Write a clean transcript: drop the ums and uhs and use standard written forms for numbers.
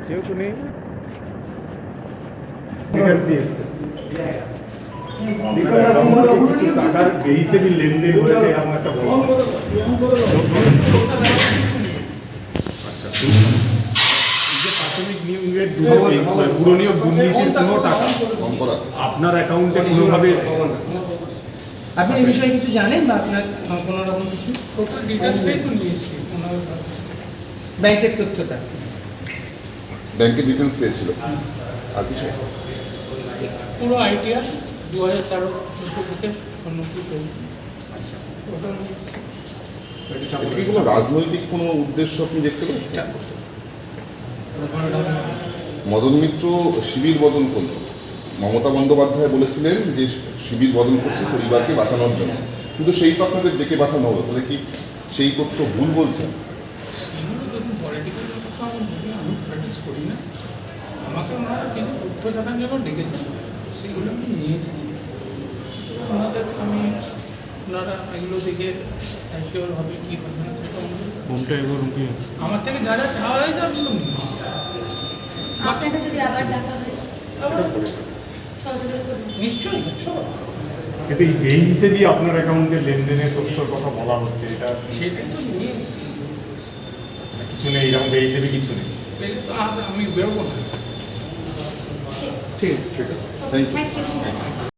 যেহেতু নেই টাকার বেহিসেবি লেনদেন হয়েছে এরকম একটা আচ্ছা প্রাথমিক নিয়োগের পুরো নিয়োগ দুর্নীতির কোনো টাকা আপনার অ্যাকাউন্টে কোনোভাবে আপনি এই বিষয়ে কিছু জানেন বা আপনার কোনো রকম কিছু টোটাল ডিটেইলসটাই তো নিয়েছি ব্যাংকের তথ্যটা ব্যাংকের ডিটেলস চেয়েছিল আর কিছু পুরো আইডিয়া 2013 থেকে আচ্ছা এতে কি কোনো রাজনৈতিক কোনো উদ্দেশ্য আপনি দেখতে পাচ্ছেন? মদন মিত্র শিবির বদল করল, মমতা বন্দ্যোপাধ্যায় বলেছিলেন যে শিবির বদল করছে পরিবারকে বাঁচানোর জন্য, কিন্তু সেই তো আপনাদের ডেকে পাঠানো হলো, তাহলে কি সেই তথ্য ভুল বলছেন? করি না, আমাকে ওনারা কিছু তথ্য জানার জন্য ডেকেছেন, সেগুলো আমি নিয়ে এসেছি। ওনাদের আমি ওনারা এগুলো দেখে অ্যাসিওর হবে কী হবে না সেটা আমার থেকে যা যা চাওয়া হয়েছে আমি তো নিয়ে এসেছি। আপনাকে যদি আবার ডাকা হয় সহযোগিতা করবেন নিশ্চয়ই। কিন্তু এই হিসেবে আপনার অ্যাকাউন্টের লেনদেনের তথ্যর কথা বলা হচ্ছে, এটা সেটাই তো নিয়ে এসেছি। কিছু নেই, এরকম এই হিসেবে কিছু নেই। পেলে তো আর আমি বেরোবো না। ঠিক আছে ঠিক আছে, থ্যাংক ইউ।